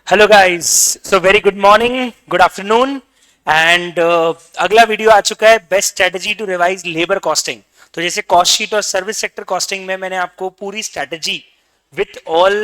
Hello guys, so very good morning, good afternoon and अगला video आ चुका है best strategy to revise labour costing. तो जैसे कॉस्ट शीट और सर्विस सेक्टर कॉस्टिंग में मैंने आपको पूरी strategy with all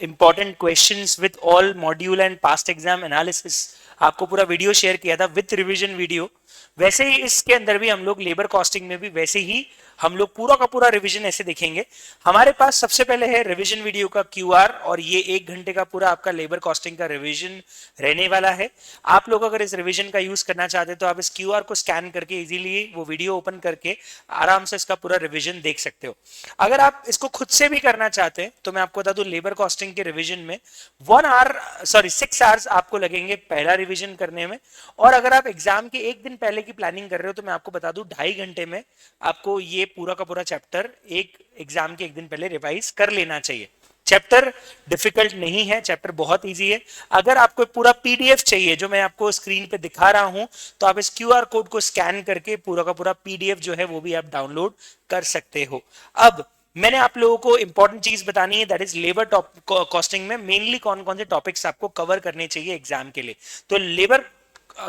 important questions with all module and past exam analysis आपको पूरा वीडियो शेयर किया था विथ रिवीजन वीडियो। वैसे ही इसके अंदर भी हम लोग लेबर कॉस्टिंग में भी वैसे ही हम लोग पूरा का पूरा रिवीजन ऐसे देखेंगे। हमारे पास सबसे पहले है रिवीजन वीडियो का क्यूआर और ये 1 घंटे का पूरा आपका लेबर कॉस्टिंग का रिवीजन रहने वाला है। आप लोग अगर इस रिवीजन का यूज करना चाहते हैं तो आप इस क्यूआर को स्कैन करके इजीली वो वीडियो ओपन करके आराम से इसका पूरा रिवीजन देख सकते हो। अगर आप इसको खुद से भी करना चाहते हैं तो मैं आपको बता दूं लेबर कॉस्टिंग के रिवीजन में 6 आवर्स आपको लगेंगे पहला रिवीजन करने में। और अगर आप एग्जाम के एक दिन पहले की प्लानिंग कर रहे हो तो मैं आपको बता दूं 2.5 घंटे में आपको ये पूरा का पूरा चैप्टर एक एग्जाम के एक दिन पहले रिवाइज कर लेना चाहिए। चैप्टर डिफिकल्ट नहीं है, चैप्टर बहुत इजी है। अगर आपको पूरा पीडीएफ चाहिए जो मैं आपको स्क्रीन पे दिखा रहा हूं तो आप इस क्यूआर कोड को स्कैन करके पूरा का पूरा पीडीएफ जो है वो भी आप डाउनलोड कर सकते हो। अब मैंने आप लोगों को इंपॉर्टेंट चीज बतानी है, दैट इज लेबर कॉस्टिंग में मेनली कौन कौन से टॉपिक्स आपको कवर करने चाहिए एग्जाम के लिए। तो लेबर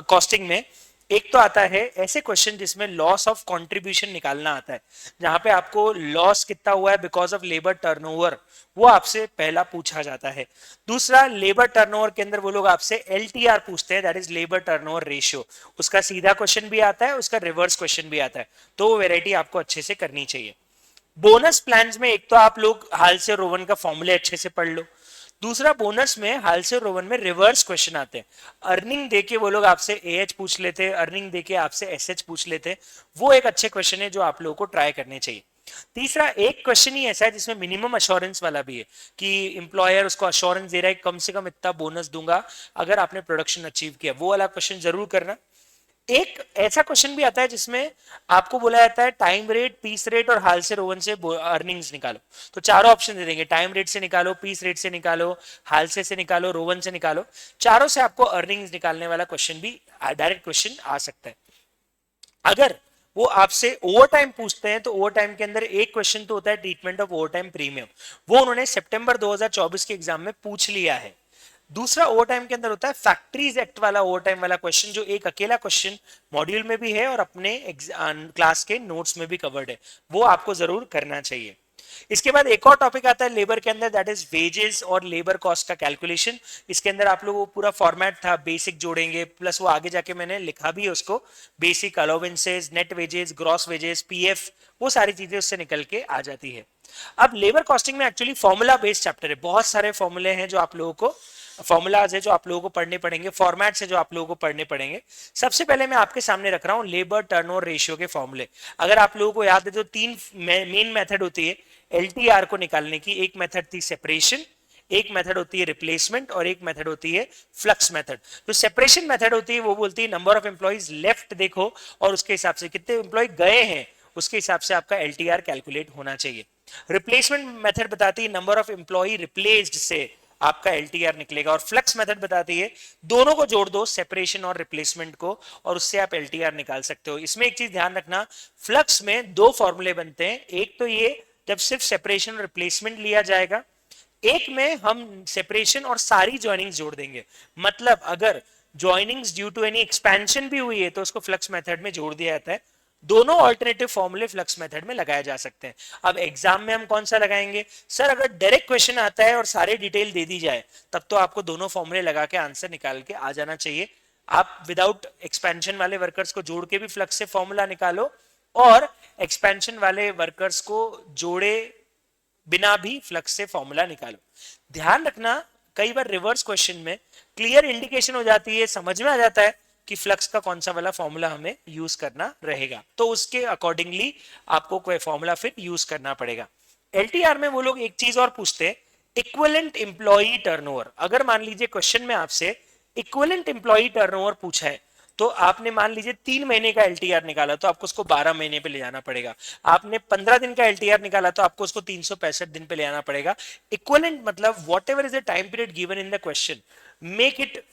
कॉस्टिंग में एक तो आता है ऐसे क्वेश्चन जिसमें लॉस ऑफ कंट्रीब्यूशन निकालना आता है, जहां पे आपको लॉस कितना हुआ है बिकॉज ऑफ लेबर टर्नओवर वो आपसे पहला पूछा जाता है। दूसरा, लेबर टर्नओवर के अंदर वो लोग आपसे एलटीआर पूछते हैं, that is labour turnover ratio. उसका सीधा क्वेश्चन भी आता है, उसका रिवर्स क्वेश्चन भी आता है, तो वो वेराइटी आपको अच्छे से करनी चाहिए। बोनस प्लान्स में एक तो आप लोग हाल से रोवन का फॉर्मूले अच्छे से पढ़ लो। दूसरा, बोनस में हाल से रोवन में रिवर्स क्वेश्चन आते हैं। अर्निंग देके वो लोग आपसे एएच पूछ लेते हैं, अर्निंग देके आपसे एसएच पूछ लेते हैं। वो एक अच्छे क्वेश्चन है जो आप लोगों को ट्राई करने चाहिए। तीसरा, एक क्वेश्चन ही ऐसा है जिसमें मिनिमम अश्योरेंस वाला भी है कि एम्प्लॉयर उसको अश्योरेंस दे रहा है कम से कम इतना बोनस दूंगा अगर आपने प्रोडक्शन अचीव किया, वो वाला क्वेश्चन जरूर करना। एक ऐसा क्वेश्चन भी आता है जिसमें आपको बोला जाता है टाइम रेट, पीस रेट और हाल से रोवन से अर्निंग्स निकालो। तो चारों ऑप्शन दे देंगे, टाइम रेट से निकालो, पीस रेट से निकालो, हाल से निकालो, रोवन से निकालो। चारों से आपको अर्निंग्स निकालने वाला क्वेश्चन भी डायरेक्ट क्वेश्चन आ सकता है। अगर वो आपसे ओवर टाइम पूछते हैं तो ओवर टाइम के अंदर एक क्वेश्चन तो होता है treatment of overtime premium, वो उन्होंने सितंबर 2024 के एग्जाम में पूछ लिया है। दूसरा ओवर टाइम के अंदर होता है फैक्ट्रीज एक्ट वाला ओवर टाइम वाला क्वेश्चन, जो एक अकेला क्वेश्चन मॉड्यूल में भी है और अपने क्लास के नोट्स में भी कवर्ड है, वो आपको जरूर करना चाहिए। इसके बाद एक और टॉपिक आता है लेबर के अंदर, दैट इज वेजेस और लेबर कॉस्ट का कैलकुलेशन। इसके अंदर आप लोगों को पूरा फॉर्मेट था, बेसिक जोड़ेंगे प्लस वो आगे जाके मैंने लिखा भी है उसको, basic allowances, net wages, gross wages, PF, वो सारी चीजें उससे निकल के आ जाती है। अब लेबर कॉस्टिंग में एक्चुअली फॉर्मूला बेस्ड चैप्टर है, बहुत सारे फॉर्मूले हैं जो आप लोगों को फॉर्मूलाज है जो आप लोगों को पढ़ने पड़ेंगे, फॉर्मेट्स है जो आप लोगों को पढ़ने पड़ेंगे। सबसे पहले मैं आपके सामने रख रहा हूं लेबर टर्नओवर रेशियो के फॉर्मूले। अगर आप लोगों को याद है तो तीन मेन मेथड होती है एलटीआर को निकालने की। एक मेथड थी सेपरेशन, एक मेथड होती है रिप्लेसमेंट और एक मेथड होती है फ्लक्स मेथड। जो सेपरेशन मेथड होती है वो बोलती है नंबर ऑफ एम्प्लॉइज लेफ्ट देखो और उसके हिसाब से कितने एम्प्लॉय गए हैं उसके हिसाब से आपका एलटीआर कैलकुलेट होना चाहिए। रिप्लेसमेंट मेथड बताती है नंबर ऑफ एम्प्लॉय रिप्लेस्ड से आपका एलटीआर निकलेगा। और फ्लक्स मेथड बताती है दोनों को जोड़ दो, सेपरेशन और रिप्लेसमेंट को, और उससे आप एलटीआर निकाल सकते हो। इसमें एक चीज ध्यान रखना, फ्लक्स में दो फॉर्मूले बनते हैं। एक तो ये जब सिर्फ सेपरेशन और रिप्लेसमेंट लिया जाएगा, एक में हम सेपरेशन और सारी ज्वाइनिंग्स जोड़ देंगे। मतलब अगर joinings due to any expansion भी हुई है तो उसको फ्लक्स मेथड में जोड़ दिया जाता है। दोनों ऑल्टरनेटिव फॉर्मूले फ्लक्स मेथड में लगाए जा सकते हैं। अब एग्जाम में हम कौन सा लगाएंगे? सर अगर डायरेक्ट क्वेश्चन आता है और सारे डिटेल दे दी जाए तब तो आपको दोनों फॉर्मूले लगा के आंसर निकाल के आ जाना चाहिए। आप विदाउट एक्सपेंशन वाले वर्कर्स को जोड़ के भी फ्लक्स से फॉर्मूला निकालो और एक्सपेंशन वाले वर्कर्स को जोड़े बिना भी फ्लक्स से फॉर्मूला निकालो। ध्यान रखना, कई बार रिवर्स क्वेश्चन में क्लियर इंडिकेशन हो जाती है, समझ में आ जाता है कि फ्लक्स का कौन सा वाला फॉर्मूला हमें यूज करना रहेगा, तो उसके अकॉर्डिंगली आपको कोई फॉर्मूला फिर यूज करना पड़ेगा। एलटीआर में वो लोग एक चीज और पूछते हैं, इक्विवेलेंट एम्प्लॉई टर्नओवर। अगर मान लीजिए क्वेश्चन में आपसे इक्विवेलेंट एम्प्लॉई टर्नओवर पूछा है तो आपने मान लीजिए 3 महीने का एलटीआर निकाला तो आपको उसको 12 महीने पे ले जाना पड़ेगा। आपने 15 दिन का एलटीआर निकाला तो आपको उसको 365 दिन पे ले जाना पड़ेगा। इक्विवेलेंट मतलब what ever is the time period given in the question, make it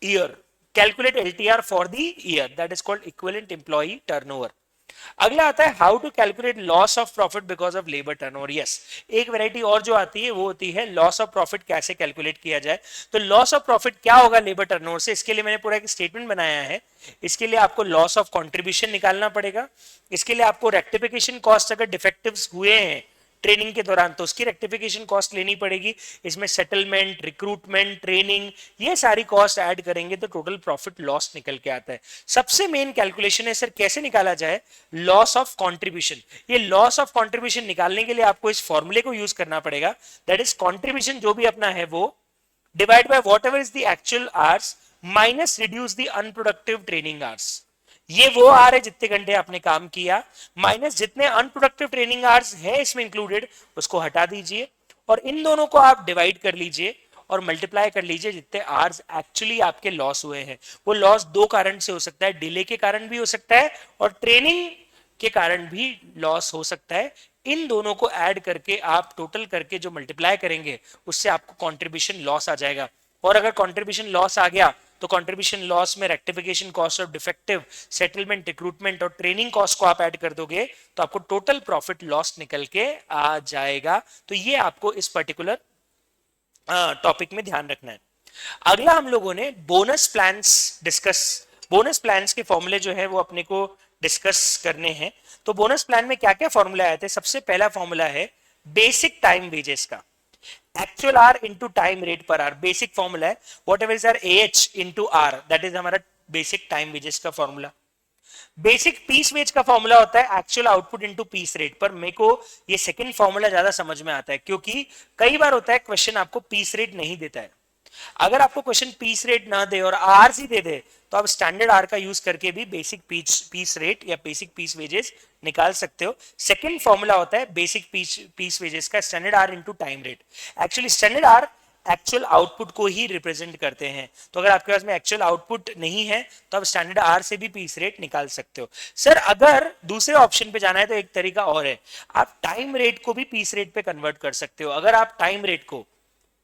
year, calculate LTR for the year, that is called equivalent employee turnover. अगला आता है how to calculate loss of profit because of labour turnover. Yes, एक variety और जो आती है वो होती है लॉस ऑफ प्रॉफिट कैसे कैलकुलेट किया जाए। तो लॉस ऑफ प्रॉफिट क्या होगा लेबर टर्नओवर से, इसके लिए मैंने पूरा एक स्टेटमेंट बनाया है। इसके लिए आपको लॉस ऑफ कंट्रीब्यूशन निकालना पड़ेगा। इसके लिए आपको रेक्टिफिकेशन कॉस्ट अगर डिफेक्टिव्स हुए हैं ट्रेनिंग के दौरान तो उसकी रेक्टिफिकेशन कॉस्ट लेनी पड़ेगी। इसमें सेटलमेंट, रिक्रूटमेंट, ट्रेनिंग, ये सारी कॉस्ट ऐड करेंगे तो टोटल प्रॉफिट लॉस निकल के आता है। सबसे मेन कैलकुलेशन है सर कैसे निकाला जाए लॉस ऑफ कंट्रीब्यूशन। ये लॉस ऑफ कंट्रीब्यूशन निकालने के लिए आपको इस फॉर्मूले को यूज करना पड़ेगा। दैट इज कंट्रीब्यूशन जो भी अपना है वो divide by what ever is the actual hours minus reduce the unproductive training hours. ये वो आर है जितने घंटे आपने काम किया माइनस जितने अनप्रोडक्टिव ट्रेनिंग आवर्स है इसमें इंक्लूडेड उसको हटा दीजिए और इन दोनों को आप डिवाइड कर लीजिए और मल्टीप्लाई कर लीजिए जितने आवर्स एक्चुअली आपके लॉस हुए हैं। वो लॉस दो कारण से हो सकता है, डिले के कारण भी हो सकता है और ट्रेनिंग के कारण भी लॉस हो सकता है। इन दोनों को ऐड करके आप टोटल करके जो मल्टीप्लाई करेंगे उससे आपको कंट्रीब्यूशन लॉस आ जाएगा। और अगर कंट्रीब्यूशन लॉस आ गया तो कंट्रीब्यूशन लॉस में rectification cost of defective, settlement, recruitment और ट्रेनिंग कॉस्ट को आप ऐड कर दोगे तो आपको टोटल प्रॉफिट लॉस निकल के आ जाएगा। तो ये आपको इस पर्टिकुलर टॉपिक में ध्यान रखना है। अगला हम लोगों ने बोनस बोनस प्लान्स के फॉर्मूले जो है वो अपने को डिस्कस करने हैं। तो बोनस प्लान में क्या क्या फॉर्मूला आए थे, सबसे पहला फॉर्मूला है बेसिक टाइम वेजेस का, actual R into time rate per R. Basic formula है whatever is R H into R, that is हमारा बेसिक टाइम वेजेस का फॉर्मूला। बेसिक पीस वेज का फॉर्मूला होता है actual output into piece rate. पर मेरे को ये सेकंड फॉर्मूला ज्यादा समझ में आता है क्योंकि कई बार होता है क्वेश्चन आपको पीस रेट नहीं देता है। अगर आपको क्वेश्चन पीस रेट ना दे और आर ही दे दे तो आप स्टैंडर्ड आर का यूज करके भी बेसिक पीस रेट या बेसिक पीस वेजेस निकाल सकते हो। सेकंड फॉर्मूला होता है बेसिक पीस वेजेस का standard R into time rate. Actually standard R actual output को ही रिप्रेजेंट करते हैं। तो अगर आपके पास में एक्चुअल आउटपुट नहीं है तो आप स्टैंडर्ड आर से भी पीस रेट निकाल सकते हो। सर अगर दूसरे ऑप्शन पे जाना है तो एक तरीका और है, आप टाइम रेट को भी पीस रेट पे कन्वर्ट कर सकते हो। अगर आप टाइम रेट को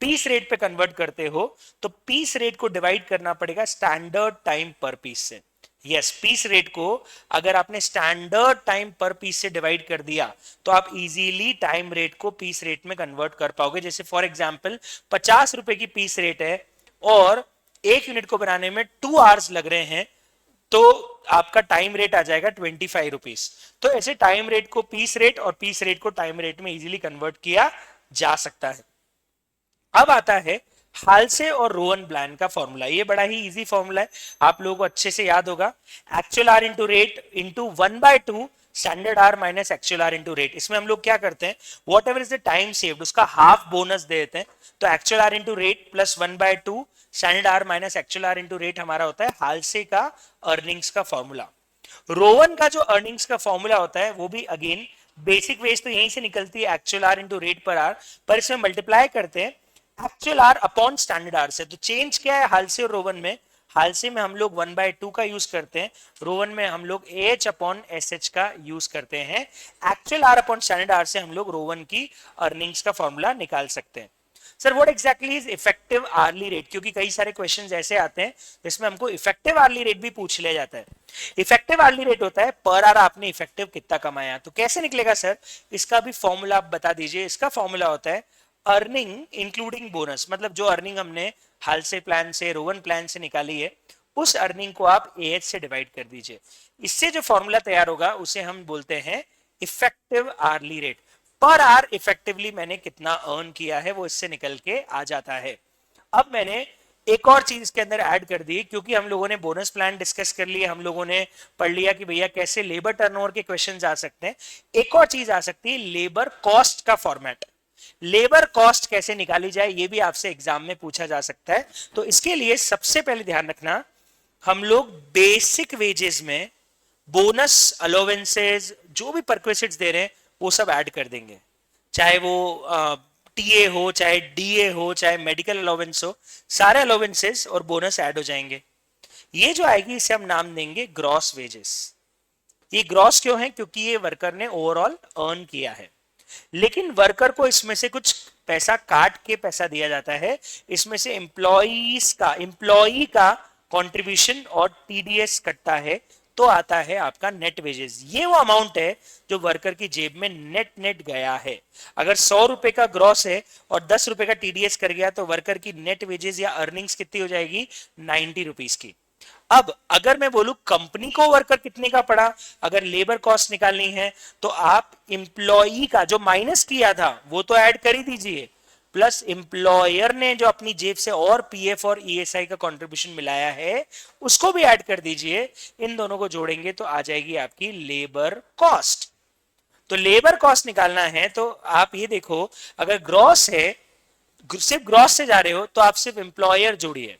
पीस रेट पे कन्वर्ट करते हो तो पीस रेट को डिवाइड करना पड़ेगा स्टैंडर्ड टाइम पर पीस से। यस, पीस रेट को अगर आपने स्टैंडर्ड टाइम पर पीस से डिवाइड कर दिया तो आप इजीली टाइम रेट को पीस रेट में कन्वर्ट कर पाओगे। जैसे फॉर एग्जांपल 50 रुपए की पीस रेट है और एक यूनिट को बनाने में 2 आवर्स लग रहे हैं तो आपका टाइम रेट आ जाएगा 25 रुपीज। तो ऐसे टाइम रेट को पीस रेट और पीस रेट को टाइम रेट में इजीली कन्वर्ट किया जा सकता है। अब आता है हाल्से और रोवन प्लान का फॉर्मूला। ये बड़ा ही इजी फॉर्मूला है, आप लोगों को अच्छे से याद होगा। Actual R into rate into 1/2 standard R minus actual R into rate. इसमें हम लोग क्या करते हैं, whatever is the time saved उसका हाफ बोनस दे देते हैं। तो actual R into rate plus 1/2 standard R minus actual R into rate हमारा होता है हाल्से का अर्निंग्स का फॉर्मूला। रोवन का जो अर्निंग्स का फॉर्मूला होता है वो भी अगेन बेसिक वेज तो यहीं से निकलती है actual R into rate per R, पर इसमें मल्टीप्लाई करते हैं actual R upon standard R से। तो चेंज क्या है हाल्से और रोवन में, हाल्से में हम लोग 1/2 का यूज करते हैं, रोवन में हम लोग एच अपॉन एस एच का यूज करते हैं। Actual R upon standard R से हम लोग रोवन की अर्निंग्स का फॉर्मूला निकाल सकते हैं। Sir what exactly is effective hourly rate, क्योंकि कई सारे क्वेश्चंस ऐसे आते हैं जिसमें हमको इफेक्टिव आर्ली रेट भी पूछ लिया जाता है। इफेक्टिव आर्ली रेट होता है पर आर आपने इफेक्टिव कितना कमाया। तो कैसे निकलेगा सर, इसका भी फॉर्मूला आप बता दीजिए। इसका फॉर्मूला होता है अर्निंग इंक्लूडिंग बोनस, मतलब जो अर्निंग हमने हाल्से प्लान से, रोवन प्लान से निकाली है उस अर्निंग को आप एएच से डिवाइड कर दीजिए। इससे जो फॉर्मूला तैयार होगा उसे हम बोलते हैं effective hourly rate. Per are effectively मैंने कितना अर्न किया है वो इससे निकल के आ जाता है। अब मैंने एक और चीज इसके अंदर ऐड कर दी, क्योंकि हम लोगों ने बोनस प्लान डिस्कस कर लिए, हम लोगों ने पढ़ लिया कि भैया कैसे लेबर टर्नओवर के क्वेश्चंस आ सकते हैं। एक और चीज आ सकती है लेबर कॉस्ट का फॉर्मेट। लेबर कॉस्ट कैसे निकाली जाए ये भी आपसे एग्जाम में पूछा जा सकता है। तो इसके लिए सबसे पहले ध्यान रखना, हम लोग बेसिक वेजेस में बोनस, अलोवेंसेज, जो भी परक्विसिट्स दे रहे हैं वो सब ऐड कर देंगे, चाहे वो टीए हो, चाहे डीए हो, चाहे मेडिकल अलोवेंस हो, सारे अलोवेंसेज और बोनस ऐड हो जाएंगे। ये जो आएगी इसे हम नाम देंगे ग्रॉस वेजेस। ये ग्रॉस क्यों है, क्योंकि ये वर्कर ने ओवरऑल अर्न किया है, लेकिन वर्कर को इसमें से कुछ पैसा काट के पैसा दिया जाता है। इसमें से एम्प्लॉई का कंट्रीब्यूशन और टीडीएस कटता है, तो आता है आपका नेट वेजेस। ये वो अमाउंट है जो वर्कर की जेब में नेट नेट गया है। अगर 100 रुपए का ग्रॉस है और 10 रुपए का टीडीएस कर गया तो वर्कर की नेट वेजेस या अर्निंग्स कितनी हो जाएगी, 90 रुपीस की। अब अगर मैं बोलूं कंपनी को वर्कर कितने का पड़ा, अगर लेबर कॉस्ट निकालनी है तो आप इंप्लॉई का जो माइनस किया था वो तो ऐड कर ही दीजिए, प्लस इंप्लॉयर ने जो अपनी जेब से और पीएफ और ईएसआई का कंट्रीब्यूशन मिलाया है उसको भी ऐड कर दीजिए। इन दोनों को जोड़ेंगे तो आ जाएगी आपकी लेबर कॉस्ट। तो लेबर कॉस्ट निकालना है तो आप ये देखो, अगर ग्रॉस है, सिर्फ ग्रॉस से जा रहे हो तो आप सिर्फ इंप्लॉयर जोड़िए,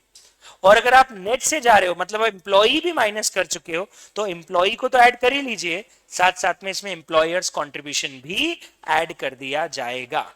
और अगर आप नेट से जा रहे हो मतलब एम्प्लॉई भी माइनस कर चुके हो तो एम्प्लॉई को तो ऐड कर ही लीजिए, साथ साथ में इसमें एम्प्लॉयर्स कंट्रीब्यूशन भी ऐड कर दिया जाएगा।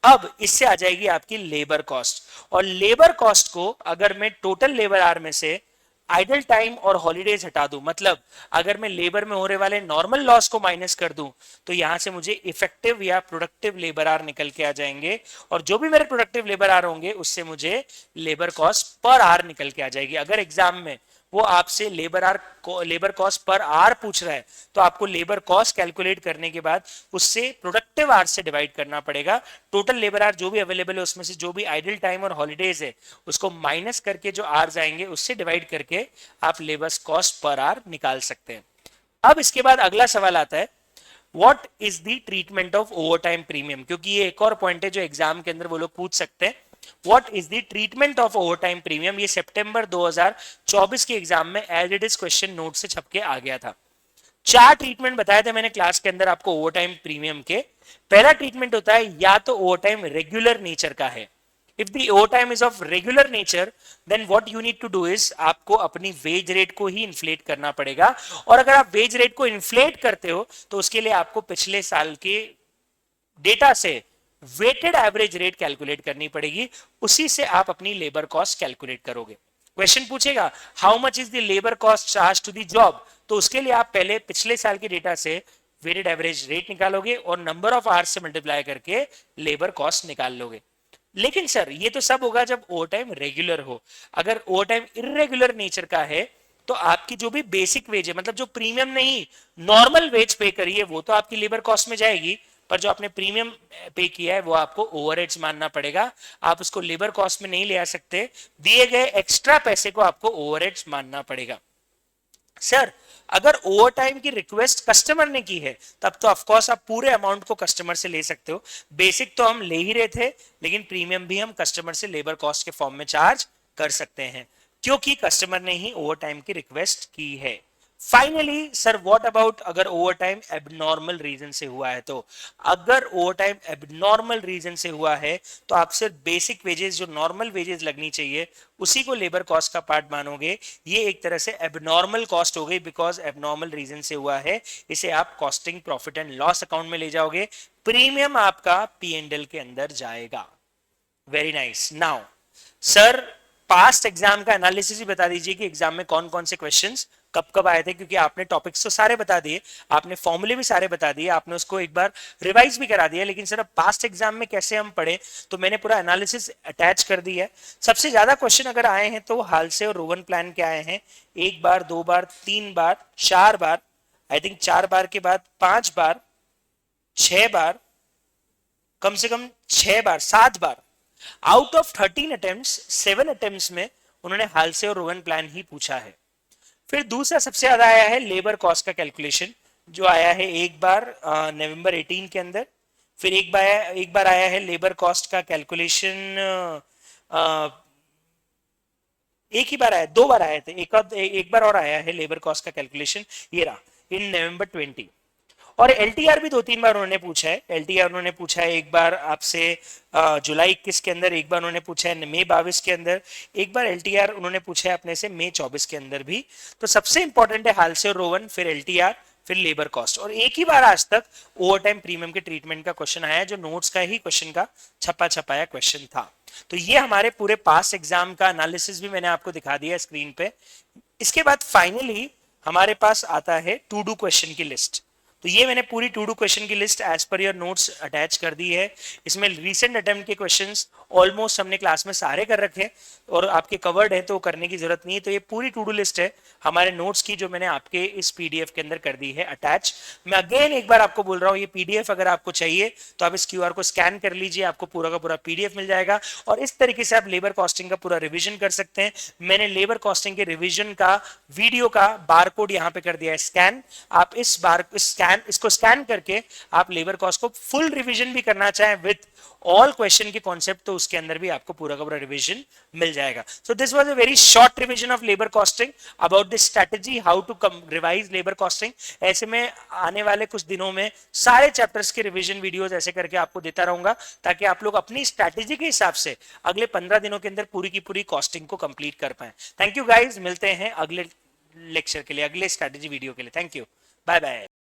अब इससे आ जाएगी आपकी लेबर कॉस्ट, और लेबर कॉस्ट को अगर मैं टोटल लेबर आवर में से आइडल टाइम और हॉलीडेज हटा दूं, मतलब अगर मैं लेबर में होने वाले नॉर्मल लॉस को माइनस कर दूं तो यहां से मुझे इफेक्टिव या प्रोडक्टिव लेबर आवर निकल के आ जाएंगे, और जो भी मेरे प्रोडक्टिव लेबर आवर होंगे उससे मुझे लेबर कॉस्ट पर आवर निकल के आ जाएगी। अगर एग्जाम में वो आपसे लेबर कॉस्ट पर आवर पूछ रहा है तो आपको लेबर कॉस्ट कैलकुलेट करने के बाद उससे प्रोडक्टिव आवर से डिवाइड करना पड़ेगा। टोटल लेबर आवर जो भी अवेलेबल है उसमें से जो भी आइडल टाइम और हॉलीडेज है उसको माइनस करके जो आवर्स आएंगे उससे डिवाइड करके आप लेबर कॉस्ट पर आवर निकाल सकते हैं। अब इसके बाद अगला सवाल आता है, what is the treatment of overtime premium, क्योंकि ये एक और पॉइंट है जो एग्जाम के अंदर वो लोग पूछ सकते हैं। What is the treatment of overtime premium, ये सितंबर 2024 के एग्जाम में as it is question note से छपके आ गया था। 4 ट्रीटमेंट बताए थे मैंने क्लास के अंदर आपको ओवर टाइम प्रीमियम के। पहला ट्रीटमेंट होता है या तो ओवर टाइम रेगुलर नेचर का है, if the overtime is of regular nature then what you need to do is आपको अपनी वेज रेट को ही इन्फ्लेट करना पड़ेगा, और अगर आप वेज रेट को इन्फ्लेट करते हो तो उसके लिए आपको पिछले साल के डेटा से वेटेड एवरेज रेट कैलकुलेट करनी पड़ेगी, उसी से आप अपनी लेबर कॉस्ट कैलकुलेट करोगे। क्वेश्चन पूछेगा how much is the labour cost charge to the job, तो उसके लिए आप पहले पिछले साल के डेटा से वेटेड एवरेज रेट निकालोगे और नंबर ऑफ आवर्स से मल्टीप्लाई करके लेबर कॉस्ट निकाल लोगे। लेकिन सर ये तो सब होगा जब ओवर टाइम रेगुलर हो, अगर ओवर टाइम इरेगुलर नेचर का है तो आपकी जो भी बेसिक वेज है, मतलब जो प्रीमियम नहीं नॉर्मल वेज पे करिए वो तो आपकी लेबर कॉस्ट में जाएगी, पर जो आपने प्रीमियम पे किया है वो आपको ओवरहेड्स मानना पड़ेगा, आप उसको लेबर कॉस्ट में नहीं ले आ सकते, दिए गए एक्स्ट्रा पैसे को आपको ओवरहेड्स मानना पड़ेगा। सर अगर ओवर टाइम की रिक्वेस्ट कस्टमर ने की है तब तो ऑफ कोर्स आप पूरे अमाउंट को कस्टमर से ले सकते हो, बेसिक तो हम ले ही रहे थे लेकिन प्रीमियम भी हम कस्टमर से लेबर कॉस्ट के फॉर्म में चार्ज कर सकते हैं क्योंकि कस्टमर ने ही ओवर टाइम की रिक्वेस्ट की है। फाइनली सर व्हाट अबाउट अगर ओवर टाइम एबनॉर्मल रीजन से हुआ है, तो अगर ओवर टाइम एबनॉर्मल रीजन से हुआ है तो आप सिर्फ बेसिक वेजेस जो नॉर्मल वेजेस लगनी चाहिए उसी को लेबर कॉस्ट का पार्ट मानोगे, ये एक तरह से एबनॉर्मल कॉस्ट हो गई बिकॉज एबनॉर्मल रीजन से हुआ है, इसे आप costing profit and loss account में ले जाओगे, प्रीमियम आपका P&L के अंदर जाएगा। Very nice. Now sir past exam का एनालिसिस ही बता दीजिए कि एग्जाम में कौन कौन से क्वेश्चंस कब कब आए थे, क्योंकि आपने टॉपिक्स तो सारे बता दिए, आपने फॉर्मूले भी सारे बता दिए, आपने उसको एक बार रिवाइज भी करा दिया, लेकिन सर अब पास्ट एग्जाम में कैसे हम पढ़े, तो मैंने पूरा एनालिसिस अटैच कर दिया है। सबसे ज्यादा क्वेश्चन अगर आए हैं तो हाल से और रोवन प्लान के आए हैं, 1 बार 2 बार 3 बार 4 बार, आई थिंक 4 बार के बाद 5 बार 6 बार, कम से कम 6 बार 7 बार, आउट ऑफ 13 अटेम्प्ट्स 7 अटेम्प्ट्स में उन्होंने हाल से और रोवन प्लान ही पूछा है। फिर दूसरा सबसे ज्यादा आया है लेबर कॉस्ट का कैलकुलेशन, जो आया है एक बार नवंबर 18 के अंदर, फिर एक बार आया है लेबर कॉस्ट का कैलकुलेशन, एक ही बार आया, 2 बार आए थे, एक बार और आया है लेबर कॉस्ट का कैलकुलेशन, ये रहा इन नवंबर 20, और एलटीआर भी 2-3 बार उन्होंने पूछा है। एलटीआर उन्होंने पूछा है एक बार आपसे जुलाई 21 के अंदर, एक बार उन्होंने पूछा है मई 22 के अंदर, एक बार एलटीआर उन्होंने पूछा है अपने से मई 24 के अंदर भी। तो सबसे इंपॉर्टेंट है हाल से और रोवन, फिर एलटीआर, फिर लेबर कॉस्ट, और एक ही बार आज तक ओवर टाइम प्रीमियम के ट्रीटमेंट का क्वेश्चन आया जो नोट्स का ही क्वेश्चन का छपा छपाया क्वेश्चन था। तो ये हमारे पूरे पास एग्जाम का एनालिसिस भी मैंने आपको दिखा दिया स्क्रीन पे। इसके बाद फाइनली हमारे पास आता है टू डू क्वेश्चन की लिस्ट। तो ये मैंने पूरी टू डू क्वेश्चन की list as per your notes attach कर दी है। इसमें रिसेंट अटेम्प्ट के क्वेश्चंस ऑलमोस्ट हमने क्लास में सारे कर रखे हैं और आपके कवर्ड है, तो करने की जरूरत नहीं है। तो ये पूरी टू डू लिस्ट है हमारे नोट्स की, जो मैंने आपके इस पीडीएफ के अंदर कर दी है अटैच। मैं अगेन एक बार आपको बोल रहा हूँ, ये पीडीएफ अगर आपको चाहिए तो आप इस क्यूआर को स्कैन कर लीजिए, आपको पूरा का पूरा पीडीएफ मिल जाएगा और इस तरीके से आप लेबर कॉस्टिंग का पूरा रिवीजन कर सकते हैं। मैंने लेबर कॉस्टिंग के रिवीजन का वीडियो का बारकोड यहाँ पे कर दिया है स्कैन। आप इसको स्कैन करके आप लेबर कॉस्ट को फुल रिवीजन भी करना चाहें विद ऑल क्वेश्चन के कॉन्सेप्ट, तो उसके अंदर भी आपको पूरा का पूरा रिवीजन मिल जाएगा। So this was a very short revision of labour costing about this strategy how to revise labour costing. ऐसे में आने वाले कुछ दिनों में सारे चैप्टर्स के रिवीजन वीडियोस ऐसे करके आपको देता रहूंगा, ताकि आप लोग अपनी स्ट्रेटेजी के हिसाब से अगले 15 दिनों के अंदर पूरी की पूरी कॉस्टिंग को कंप्लीट कर पाए। थैंक यू गाइज, मिलते हैं अगले लेक्चर के लिए, अगले स्ट्रेटेजी वीडियो के लिए। Thank you, bye bye.